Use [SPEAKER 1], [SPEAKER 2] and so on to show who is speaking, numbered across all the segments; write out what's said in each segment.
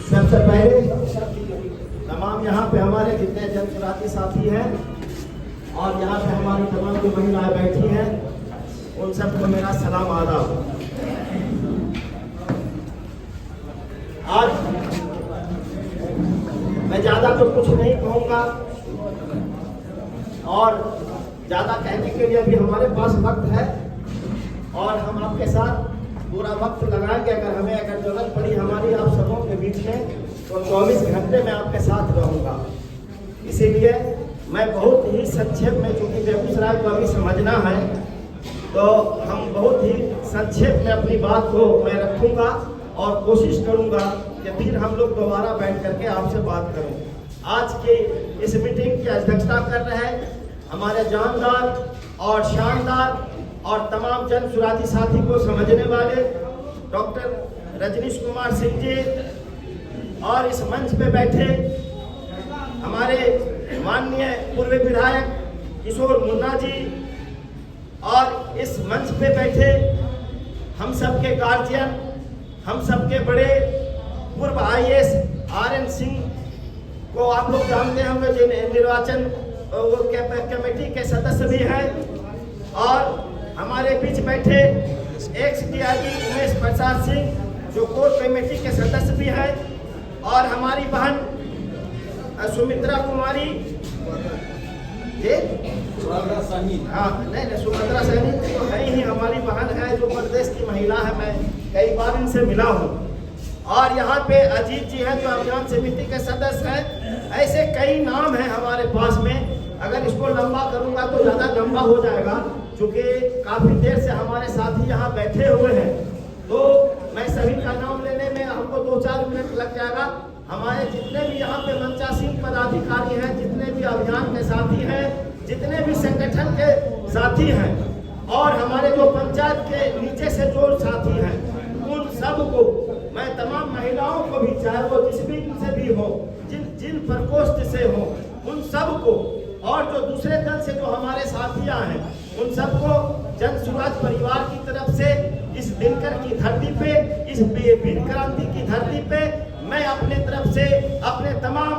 [SPEAKER 1] सबसे पहले तमाम यहाँ पे हमारे जितने जनसुराती साथी हैं और यहाँ पे हमारी तमाम जो महिलाएं बैठी हैं उन सबको मेरा सलाम आदाब। आज मैं ज़्यादा तो कुछ नहीं कहूँगा और ज़्यादा कहने के लिए अभी हमारे पास वक्त है और हम आपके साथ पूरा वक्त लगाएंगे। अगर जरूरत पड़ी हमारी आप सबों के बीच में तो 24 घंटे में आपके साथ रहूँगा। इसीलिए मैं बहुत ही संक्षेप में, चूँकि बेगूसराय को अभी समझना है तो हम बहुत ही संक्षेप में अपनी बात को मैं रखूँगा और कोशिश करूँगा कि फिर हम लोग दोबारा बैठ करके आपसे बात करें। आज की इस मीटिंग की अध्यक्षता कर रहे हैं हमारे जानदार और शानदार और तमाम जन सुराजी साथी को समझने वाले डॉक्टर रजनीश कुमार सिंह जी और इस मंच पे बैठे हमारे माननीय पूर्व विधायक किशोर मुन्ना जी और इस मंच पे बैठे हम सबके गार्जियन, हम सबके बड़े पूर्व IAS RN सिंह को आप लोग जानते होंगे जो निर्वाचन कमेटी के सदस्य भी हैं और हमारे बीच बैठे एक्स DIG उमेश प्रसाद सिंह जो कोर कमेटी के सदस्य भी हैं और हमारी बहन सुमित्रा कुमारी जी, हाँ नहीं सुमित्रा सैनी तो है ही हमारी बहन है जो प्रदेश की महिला है। मैं कई बार इनसे मिला हूँ और यहाँ पे अजीत जी हैं जो अभियान समिति के सदस्य हैं। ऐसे कई नाम हैं हमारे पास में, अगर इसको लंबा करूँगा तो ज़्यादा लंबा हो जाएगा क्योंकि काफ़ी देर से हमारे साथी यहाँ बैठे हुए हैं तो मैं सभी का नाम लेने में हमको 2-4 मिनट लग जाएगा। हमारे जितने भी यहाँ पे मंचासीन पदाधिकारी हैं, जितने भी अभियान के साथी हैं, जितने भी संगठन के साथी हैं और हमारे जो पंचायत के नीचे से जो साथी हैं उन सबको मैं तमाम महिलाओं को भी, चाहे वो जिस भी से भी हो, जिन प्रकोष्ठ से हो, उन सबको और जो दूसरे दल से जो हमारे साथियां हैं उन सबको जन सुराज परिवार की तरफ से इस दिनकर की धरती पे, इस वीर क्रांति की धरती पे मैं अपने तरफ से अपने तमाम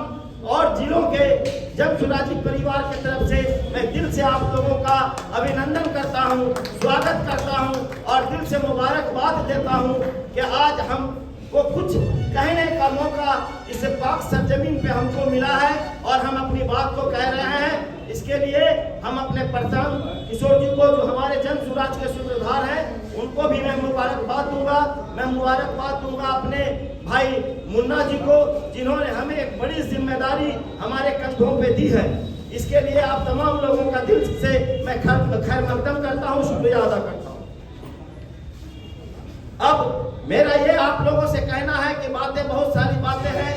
[SPEAKER 1] और जिलों के जन सुराजी परिवार की तरफ से मैं दिल से आप लोगों का अभिनंदन करता हूं, स्वागत करता हूं और दिल से मुबारकबाद देता हूं कि आज हमको कुछ कहने का मौका इस पाक सरजमीन पे हमको मिला है और हम अपनी बात को कह रहे हैं। इसके लिए हम अपने प्रधान किशोर जी को जो हमारे जन सुराज के सूत्रधार हैं उनको भी मैं मुबारकबाद दूंगा। मैं मुबारकबाद दूंगा अपने भाई मुन्ना जी को जिन्होंने हमें एक बड़ी जिम्मेदारी हमारे कंधों पे दी है। इसके लिए आप तमाम लोगों का दिल से मैं खैर मकदम करता हूँ, शुक्रिया अदा करता हूँ। अब मेरा ये आप लोगों से कहना है कि बातें बहुत सारी बातें हैं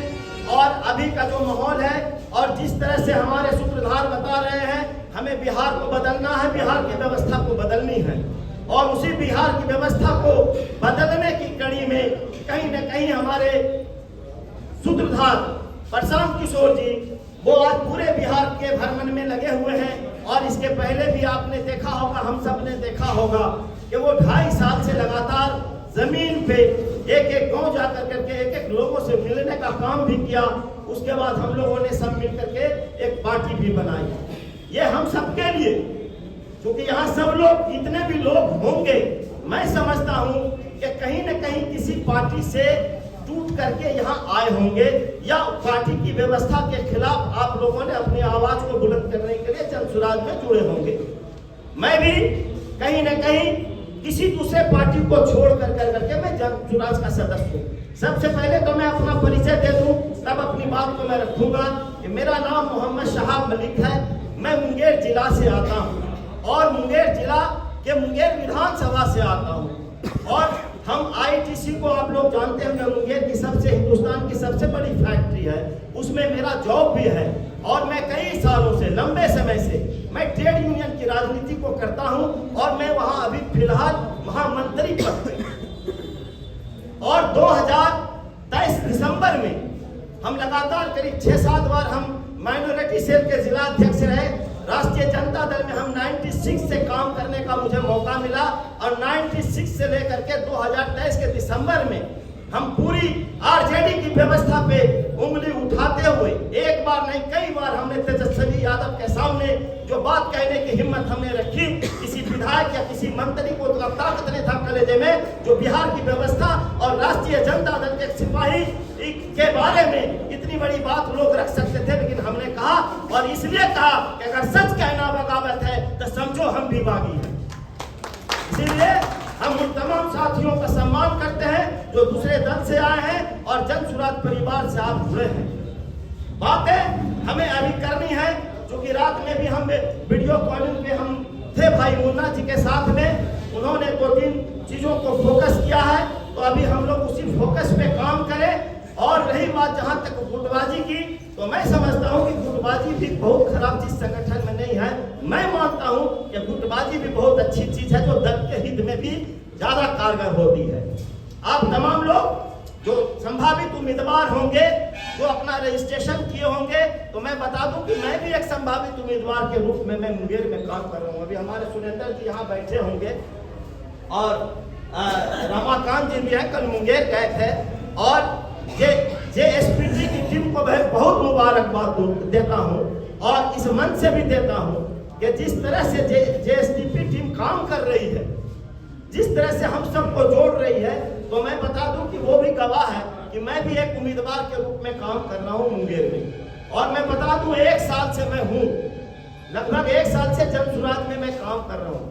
[SPEAKER 1] और अभी का जो माहौल है और जिस तरह से हमारे सूत्रधार बता रहे हैं हमें बिहार को बदलना है, बिहार की व्यवस्था को बदलनी है और उसी बिहार की व्यवस्था को बदलने की कड़ी में कहीं न कहीं हमारे सूत्रधार प्रशांत किशोर जी वो आज पूरे बिहार के भ्रमण में लगे हुए हैं और इसके पहले भी आपने देखा होगा, हम सब ने देखा होगा कि वो 2.5 साल से लगातार जमीन पे एक गांव जाकर करके एक लोगों से मिलने का काम भी किया। उसके बाद हम लोगों ने सब मिल करके एक पार्टी भी बनाई। ये हम सबके लिए, क्योंकि यहाँ सब लोग जितने भी लोग होंगे मैं समझता हूँ कि कहीं न कहीं किसी पार्टी से टूट करके यहाँ आए होंगे या पार्टी की व्यवस्था के खिलाफ आप लोगों ने अपनी आवाज को बुलंद करने के लिए जन सुराज में जुड़े होंगे। मैं भी कहीं न कहीं किसी दूसरे पार्टी को छोड़ करके मैं जन सुराज का सदस्य हूँ। सबसे पहले तो मैं अपना परिचय दे दूं, तब अपनी बात को मैं रखूंगा कि मेरा नाम मोहम्मद शहाब मलिक है। मैं मुंगेर जिला से आता हूँ और मुंगेर जिला के मुंगेर विधानसभा से आता हूँ और हम ITC को आप लोग जानते होंगे, मुंगेर की हिंदुस्तान की सबसे बड़ी फैक्ट्री है, उसमें मेरा जॉब भी है और मैं कई सालों से, लंबे समय से मैं ट्रेड यूनियन की राजनीति को करता हूं और मैं वहां अभी फिलहाल महामंत्री पद पे और 2023 दिसंबर में हम लगातार करीब 6-7 बार हम माइनॉरिटी सेल के जिला अध्यक्ष रहे। राष्ट्रीय जनता दल में हम 96 से काम करने का मुझे मौका मिला और 96 से लेकर के 2023 के दिसंबर में हम पूरी आरजेडी की व्यवस्था पे उंगली उठाते हुए एक बार नहीं कई बार हमने तेजस्वी यादव के सामने जो बात कहने की हिम्मत हमने रखी, किसी विधायक या किसी मंत्री को तो ताकत नहीं था कलेजे में जो बिहार की व्यवस्था और राष्ट्रीय जनता दल के सिपाही के बारे में इतनी बड़ी बात लोग रख सकते थे, लेकिन हमने कहा और इसलिए कहा कि अगर सच कहना बगावत है तो समझो हम भी बागी हैं। इसीलिए हम उन तमाम साथियों का सम्मान करते हैं जो दूसरे दल से आए हैं और जन सुराज परिवार से आप जुड़े हैं। बातें हमें अभी करनी है, क्योंकि रात में भी हम वीडियो कॉलिंग पे हम थे भाई मुन्ना जी के साथ में, उन्होंने 2-3 चीजों को फोकस किया है, तो अभी हम लोग उसी फोकस पे काम करें। और रही बात जहां तक गुटबाजी की, तो मैं समझता हूं कि गुटबाजी भी बहुत खराब चीज संगठन में नहीं है। मैं मानता हूं कि गुटबाजी भी बहुत अच्छी चीज है जो दल के हित में भी ज्यादा कारगर होती है। आप तमाम लोग जो संभावित उम्मीदवार होंगे, जो अपना रजिस्ट्रेशन किए होंगे, तो मैं बता दूं कि मैं भी एक संभावित उम्मीदवार के रूप में मैं मुंगेर में काम कर रहा हूं। अभी हमारे सुरेंद्र जी यहाँ बैठे होंगे और रमाकांत जी भी है, कल मुंगेर गए थे। और जेएसपीटी की टीम को मैं बहुत मुबारकबाद देता हूं और इस मन से भी देता हूं कि जिस तरह से जेएसपी टीम काम कर रही है, जिस तरह से हम सबको जोड़ रही है, तो मैं बता दूं कि वो भी गवाह है कि मैं भी एक उम्मीदवार के रूप में काम कर रहा हूं मुंगेर में। और मैं बता दूं 1 साल से मैं हूं, लगभग 1 साल से जन सुराज में मैं काम कर रहा हूं।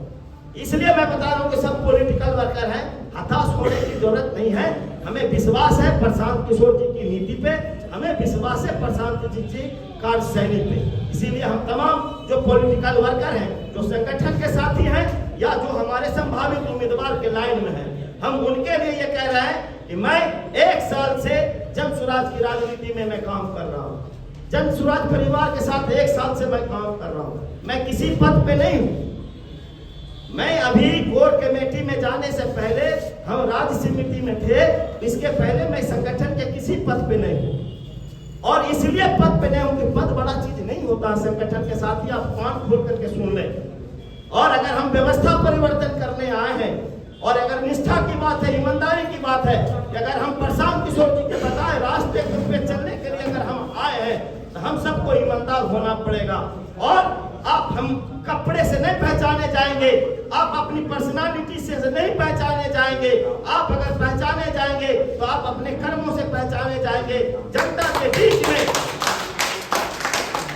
[SPEAKER 1] इसलिए मैं बता रहा हूं कि सब पॉलिटिकल वर्कर हैं, हताश होने की जरूरत नहीं है। हमें विश्वास है प्रशांत किशोर जी की नीति पे, हमें विश्वास है प्रशांत जी की कार्यशैली पे। इसीलिए हम तमाम जो पॉलिटिकल वर्कर हैं, जो संगठन के साथी हैं या जो हमारे संभावित उम्मीदवार के लाइन में हैं, हम उनके लिए ये कह रहे हैं कि मैं 1 साल से जन सुराज की राजनीति में मैं काम कर रहा हूँ। जन सुराज परिवार के साथ 1 साल से मैं काम कर रहा हूँ। मैं किसी पद पे नहीं हूँ। मैं अभी कोर कमेटी में जाने से पहले हम राज्य समिति में थे, इसके पहले मैं संगठन के किसी पद पे नहीं हूँ। और इसलिए पद पे नहीं हूँ कि पद बड़ा चीज नहीं होता संगठन के साथ ही, आप कान खोल करके सुन लें। और अगर हम व्यवस्था परिवर्तन करने आए हैं और अगर निष्ठा की बात है, ईमानदारी की बात है कि अगर हम प्रशांत किशोर जी के बताए रास्ते पे चलने के लिए अगर हम आए हैं, तो हम सबको ईमानदार होना पड़ेगा। और आप हम कपड़े से नहीं पहचाने जाएंगे, आप अपनी पर्सनालिटी से नहीं पहचाने जाएंगे। आप अगर पहचाने जाएंगे तो आप अपने कर्मों से पहचाने जाएंगे। जनता के बीच में,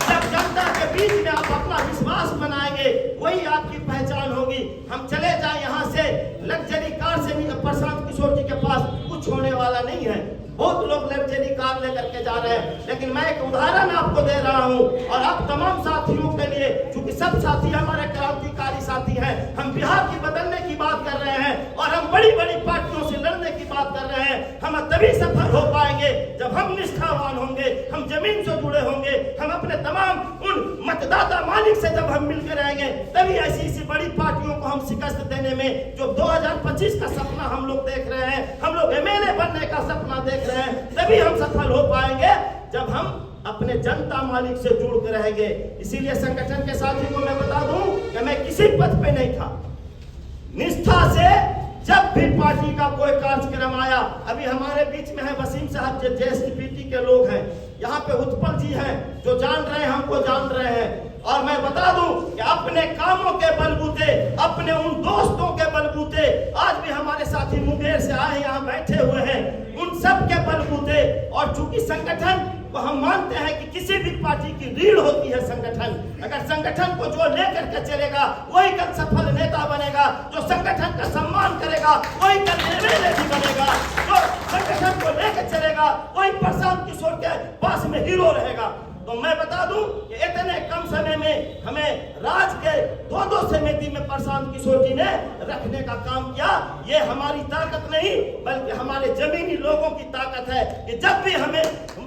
[SPEAKER 1] जब जनता के बीच में आप अपना विश्वास बनाएंगे, वही आपकी पहचान होगी। हम चले जाए यहाँ से लग्जरी कार से नहीं, प्रशांत किशोर जी के पास कुछ होने वाला नहीं है। बहुत लोग लग्जरी कार लेकर के जा रहे हैं, लेकिन मैं एक उदाहरण आपको दे रहा हूं और आप तमाम साथियों के लिए, क्योंकि सब साथी हमारे क्रांतिकारी साथी हैं। हम बिहार की बदलने की बात कर रहे हैं और हम बड़ी बड़ी पार्टियों से लड़ने की बात कर रहे हैं। हम तभी सफल हो पाएंगे जब हम निष्ठावान होंगे, हम जमीन से जुड़े होंगे, हम अपने तमाम उन मतदाता मालिक से जब हम मिलकर रहेंगे, तभी ऐसी बड़ी पार्टियों को हम शिकस्त देने में, जो 2025 का सपना हम लोग देख रहे हैं, हम लोग एमएलए बनने का सपना देख रहे हैं, तभी हम सफल हो पाएंगे जब हम अपने जनता मालिक से जुड़ कर रहेंगे। इसीलिए संगठन के साथियों को मैं बता दूं कि मैं किसी पद पे नहीं था। निष्ठा से जब भी पार्टी का कोई कार्यक्रम आया, अभी हमारे बीच में है वसीम साहब जो जेएसपीटी के लोग हैं, यहाँ पे उत्पल जी हैं जो जान रहे हैं, हमको जान रहे हैं। और मैं बता दूं कि अपने कामों के बलबूते, अपने उन दोस्तों के बलबूते, आज भी हमारे साथी मुंगेर से आए यहाँ बैठे हुए हैं, उन सब के बलबूते। और चूंकि संगठन को हम मानते हैं कि किसी भी पार्टी की रीढ़ होती है संगठन। अगर संगठन को जो लेकर के चलेगा वही कल सफल नेता बनेगा, जो संगठन का सम्मान करेगा वही कल एमएलए भी बनेगा, जो संगठन को लेकर चलेगा वही प्रशांत किशोर के पास में हीरो रहेगा। तो मैं बता दूं कि इतने कम समय में हमें राज्य के 2-2 समिति में प्रशांत किशोर जी ने रखने का काम किया। ये हमारी ताकत नहीं बल्कि हमारे जमीनी लोगों की ताकत है कि जब भी हमें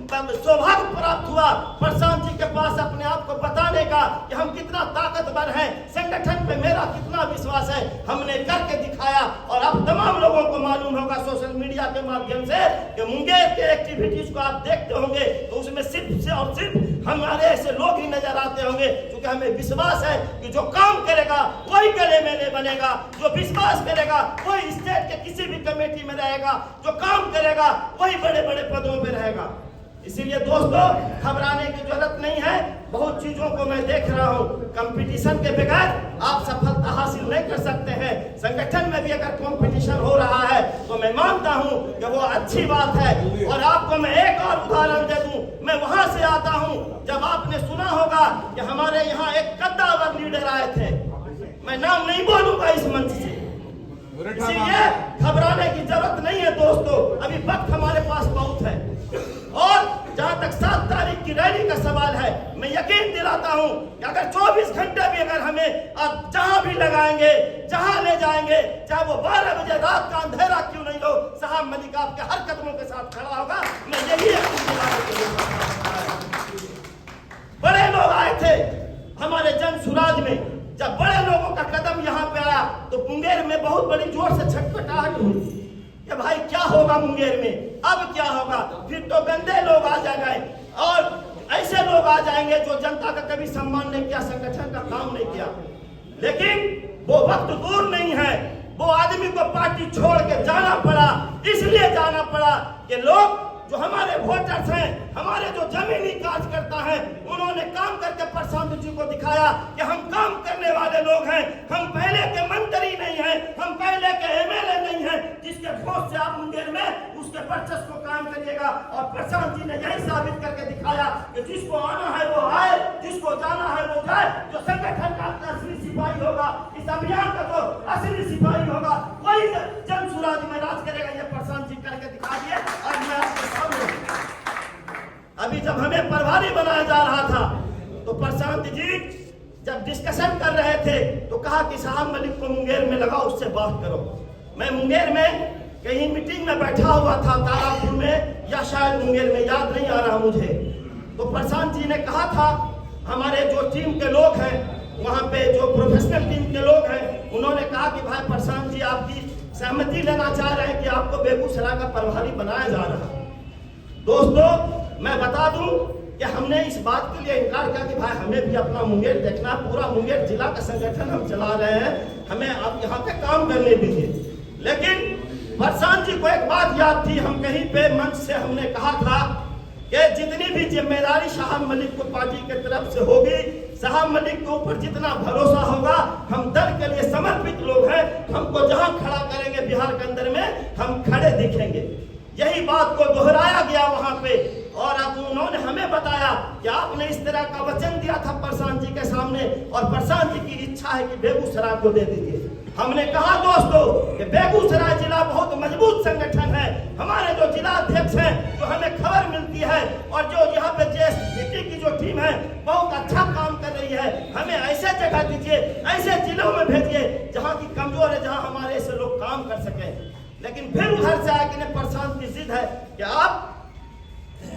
[SPEAKER 1] सौभाग्य प्राप्त हुआ प्रशांत जी के पास अपने आप को बताने का कि हम कितना ताकतवर हैं, संगठन पे मेरा कितना विश्वास है, हमने करके दिखाया। और अब तमाम लोगों को मालूम होगा सोशल मीडिया के माध्यम से कि मुंगेर के एक्टिविटीज को आप देखते होंगे, तो उसमें सिर्फ से और सिर्फ हमारे ऐसे लोग ही नजर आते होंगे, क्योंकि हमें विश्वास है कि जो काम करेगा वही गले मेले बनेगा, जो विश्वास करेगा वही स्टेट के किसी भी कमेटी में रहेगा, जो काम करेगा वही बड़े बड़े पदों पे रहेगा। इसीलिए दोस्तों घबराने की जरूरत नहीं है। बहुत चीजों को मैं देख रहा हूँ, कंपटीशन के बगैर आप सफलता हासिल नहीं कर सकते हैं। संगठन में भी अगर कंपटीशन हो रहा है तो मैं मानता हूँ कि वो अच्छी बात है। और आपको मैं एक और उदाहरण दे दूं, मैं वहां से आता हूँ जब आपने सुना होगा कि हमारे यहाँ एक कद्दावर लीडर आए थे, मैं नाम नहीं बोलूंगा इस मंच से, इसलिए घबराने की जरूरत नहीं है दोस्तों, अभी वक्त हमारे पास बहुत है। और जहां तक 7 तारीख की रैली का सवाल है, मैं यकीन दिलाता हूं कि अगर 24 घंटे भी अगर हमें आप जहां भी लगाएंगे, जहां ले जाएंगे, चाहे वो 12 बजे रात का अंधेरा क्यों नहीं हो, साहब मलिक आपके हर कदमों के साथ खड़ा होगा। मैं यही यकीन दिलाने के लिए बड़े लोग आए थे हमारे जन सुराज में, जब बड़े लोगों का कदम यहाँ पे आया तो मुंगेर में बहुत बड़ी जोर से छटपटाहट हुई कि भाई क्या होगा मुंगेर में, अब क्या होगा, फिर तो गंदे लोग आ जाएंगे और ऐसे लोग आ जाएंगे जो जनता का कभी सम्मान नहीं किया, संगठन का काम नहीं किया। लेकिन वो वक्त दूर नहीं है, वो आदमी को पार्टी छोड़ के जाना पड़ा, इसलिए जाना पड़ा कि लोग जो हमारे वोटर्स हैं, हमारे जो जमीनी कार्यकर्ता हैं, उन्होंने काम करके प्रशांत जी को दिखाया कि हम काम करने वाले लोग हैं, हम पहले के मंत्री नहीं हैं, हम पहले के एमएलए नहीं हैं जिसके वोट से आप मुंगेर में उसके वर्चस्व को काम करिएगा। और प्रशांत जी ने यही साबित करके दिखाया कि जिसको आना है वो आए, जिसको जाना है वो जाए, जो संगठन का असली सिपाही होगा, इस अभियान का जो असली सिपाही होगा वही जन सुराज में राज करेगा। ये प्रशांत जी करके दिखा दिए। और मैं आपके अभी जब हमें प्रभारी बनाया जा रहा था तो प्रशांत जी जब डिस्कशन कर रहे थे तो कहा कि साहब मलिक को मुंगेर में लगाओ, उससे बात करो। मैं मुंगेर में कहीं मीटिंग में बैठा हुआ था, तारापुर में या शायद मुंगेर में, याद नहीं आ रहा मुझे। तो प्रशांत जी ने कहा था हमारे जो टीम के लोग हैं वहाँ पे, जो प्रोफेशनल टीम के लोग हैं, उन्होंने कहा कि भाई प्रशांत जी आपकी सहमति लेना चाह रहे हैं कि आपको बेगूसराय का प्रभारी बनाया जा रहा है। दोस्तों मैं बता दूं कि हमने इस बात के लिए इनकार किया कि भाई हमें भी अपना मुंगेर देखना, पूरा मुंगेर जिला का संगठन हम चला रहे हैं, हमें आप यहाँ पे काम करने दीजिए। लेकिन प्रशांत जी को एक बात याद थी, हम कहीं पे मंच से हमने कहा था कि जितनी भी जिम्मेदारी साहब मलिक को पार्टी की तरफ से होगी, साहब मलिक के ऊपर जितना भरोसा होगा, हम दल के लिए समर्पित लोग हैं, हमको जहां खड़ा करेंगे बिहार के अंदर में हम खड़े दिखेंगे। यही बात को दोहराया गया वहां पे। और अब उन्होंने हमें बताया कि आपने इस तरह का वचन दिया था प्रशांत जी के सामने और प्रशांत जी की इच्छा है कि बेगूसराय को दे दीजिए। हमने कहा दोस्तों कि बेगूसराय जिला बहुत मजबूत संगठन है, हमारे जो जिला अध्यक्ष हैं जो हमें खबर मिलती है और जो यहाँ पे जेएसपीटी की जो टीम है बहुत अच्छा काम कर रही है, हमें ऐसे जगह दीजिए, ऐसे जिलों में भेजिए जहाँ की कमजोर है, जहाँ हमारे ऐसे लोग काम कर सके। लेकिन फिर उधर से आके प्रशांत की जिद है कि आप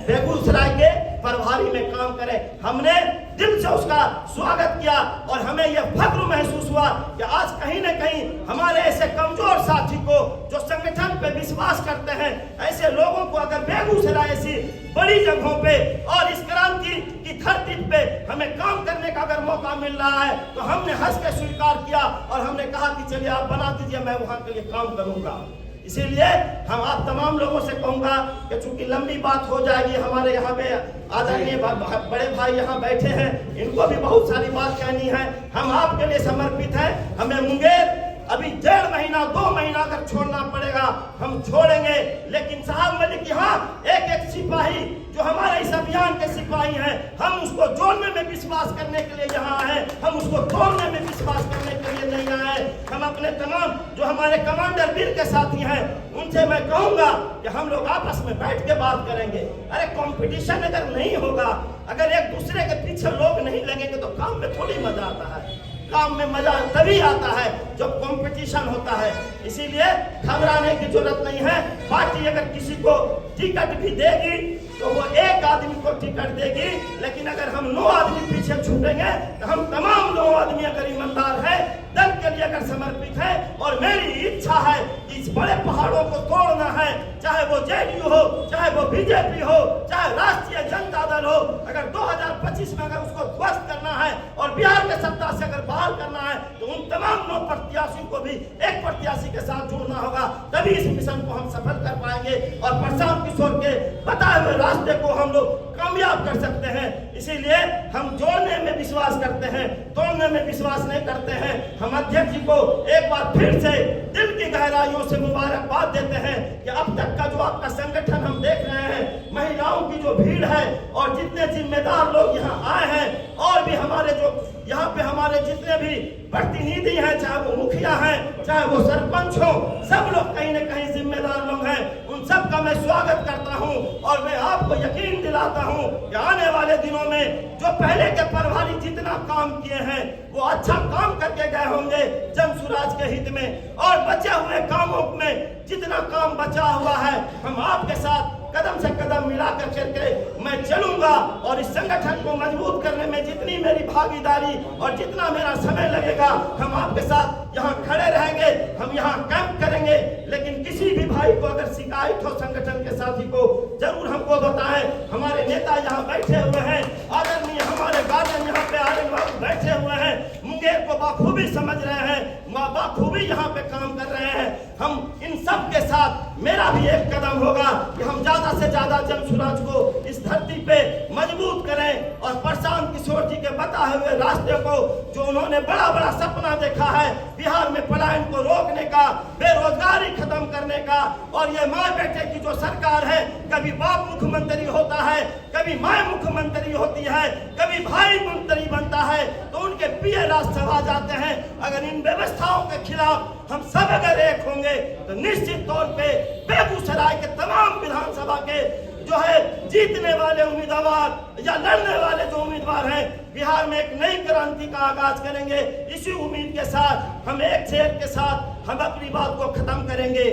[SPEAKER 1] बेगूसराय के प्रभारी में काम करें। हमने दिल से उसका स्वागत किया और हमें यह फख्र महसूस हुआ कि आज कहीं न कहीं हमारे ऐसे कमजोर साथी को जो संगठन पे विश्वास करते हैं, ऐसे लोगों को अगर बेगूसराय ऐसी बड़ी जगहों पे और इस क्रांति की धरती पे हमें काम करने का अगर मौका मिल रहा है तो हमने हंस के स्वीकार किया और हमने कहा कि चलिए आप बना दीजिए, मैं वहां के लिए काम करूंगा। इसीलिए हम आप तमाम लोगों से कहूंगा कि चूंकि लंबी बात हो जाएगी, हमारे यहाँ पे आदरणीय बड़े भाई यहाँ बैठे हैं, इनको भी बहुत सारी बात कहनी है। हम आपके लिए समर्पित हैं। हमें मुंगेर अभी 1.5 महीना 2 महीना अगर छोड़ना पड़ेगा हम छोड़ेंगे, लेकिन साहब मलिक यहाँ एक एक सिपाही जो हमारे इस अभियान के सिपाही हैं, हम उसको जोड़ने में विश्वास करने के लिए यहाँ आए, हम उसको तोड़ने में विश्वास करने के लिए नहीं आए। हम अपने तमाम जो हमारे कमांडर वीर के साथी हैं उनसे मैं कहूंगा कि हम लोग आपस में बैठ के बात करेंगे। अरे कंपटीशन अगर नहीं होगा, अगर एक दूसरे के पीछे लोग नहीं लगेंगे तो काम में थोड़ी मजा आता है। काम में मजा तभी आता है जब कंपटीशन होता है। इसीलिए घबराने की जरूरत नहीं है। पार्टी अगर किसी को टिकट भी देगी तो वो एक आदमी को टिकट देगी, लेकिन अगर हम 9 आदमी पीछे छूटेंगे तो हम तमाम 9 आदमी अगर ईमानदार है, दल के लिए अगर समर्पित है, और मेरी इच्छा है कि इस बड़े पहाड़ों को तोड़ना है, चाहे वो जेडीयू हो, चाहे वो बीजेपी हो, चाहे राष्ट्रीय जनता दल हो। अगर 2025 2025 में अगर उसको ध्वस्त करना है और बिहार के सत्ता से अगर बहाल करना है तो उन तमाम 9 प्रत्याशियों को भी एक प्रत्याशी के साथ जोड़ना होगा, तभी इस मिशन को हम सफल कर पाएंगे और प्रशांत किशोर के बताए हुए रास्ते को हम लोग कामयाब कर सकते हैं। इसीलिए हम जोड़ने में विश्वास करते हैं, तोड़ने में विश्वास नहीं करते हैं। हम अध्यक्ष जी को एक बार फिर से दिल की गहराइयों से मुबारकबाद देते हैं कि अब तक का जो आपका संगठन हम देख रहे हैं, महिलाओं की जो भीड़ है और जितने जिम्मेदार लोग यहाँ आए हैं और भी हमारे जो यहाँ पे हमारे जितने भी प्रतिनिधि हैं, चाहे वो मुखिया हैं, चाहे वो सरपंच हो, सब लोग कहीं न कहीं जिम्मेदार लोग हैं। उन सब का मैं स्वागत करता हूं और मैं आपको यकीन दिलाता हूं कि आने वाले दिनों में जो पहले के प्रभारी जितना काम किए हैं वो अच्छा काम करके गए होंगे जन सुराज के हित में, और बचे हुए कामों में जितना काम बचा हुआ है हम आपके साथ कदम से कदम मिला करके मैं चलूंगा और इस संगठन को मजबूत करने में जितनी मेरी भागीदारी और जितना मेरा समय लगेगा हम आपके साथ यहाँ खड़े रहेंगे, हम यहाँ कैंप करेंगे। लेकिन किसी भी भाई को अगर शिकायत हो संगठन के साथी को जरूर हमको बताएं। हमारे नेता यहाँ बैठे हुए हैं, आदरणीय हमारे गार्जियन यहाँ पे आर्यन बाबू बैठे हुए हैं, मुंगेर को बाखूबी समझ रहे हैं, बाखूबी यहाँ पे काम कर रहे हैं। हम इन सब के साथ मेरा भी एक कदम होगा कि हम ज्यादा से ज्यादा जन सुराज को इस धरती पे मजबूत करें और प्रशांत किशोर जी के बताए हुए रास्ते को, जो उन्होंने बड़ा बड़ा सपना देखा है बिहार में पलायन को रोकने का, बेरोजगारी खत्म करने का, और ये माँ बेटे की जो सरकार है, कभी बाप मुख्यमंत्री होता है, कभी माँ मुख्यमंत्री होती है, कभी भाई मंत्री बनता है, तो उनके पिए राज्यसभा जाते हैं। अगर इन व्यवस्थाओं के खिलाफ हम सब अगर एक होंगे तो निश्चित तौर पे बेगूसराय के तमाम विधानसभा के जो है जीतने वाले उम्मीदवार या लड़ने वाले जो उम्मीदवार हैं, बिहार में एक नई क्रांति का आगाज करेंगे। इसी उम्मीद के साथ हम एक शेर के साथ हम अपनी बात को खत्म करेंगे।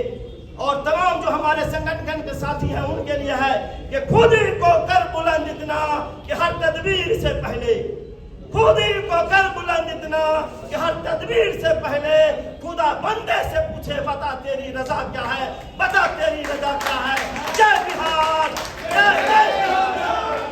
[SPEAKER 1] और तमाम जो हमारे संगठन के साथी हैं उनके लिए है कि खुद ही को कर बुलंद इतना कि हर तदबीर से पहले, खुद ही को कर बुलंद इतना कि हर तदबीर से पहले खुदा बंदे से पूछे बता तेरी रजा क्या है, बता तेरी रजा क्या है। जय बिहार, जय बिहार।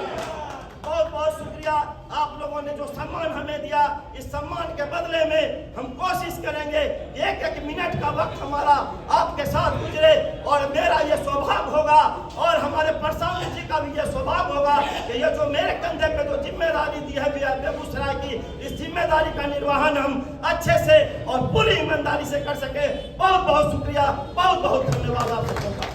[SPEAKER 1] बहुत बहुत शुक्रिया आप लोगों ने जो सम्मान हमें दिया। इस सम्मान के बदले में हम कोशिश करेंगे एक एक मिनट का वक्त हमारा आपके साथ गुजरे, और मेरा ये सौभाग्य होगा और हमारे प्रशांत जी का भी ये सौभाग्य होगा कि ये जो मेरे कंधे पे जो जिम्मेदारी दी है बेगूसराय की, इस जिम्मेदारी का निर्वहन हम अच्छे से और पूरी ईमानदारी से कर सके। बहुत बहुत शुक्रिया, बहुत बहुत धन्यवाद आप सबका।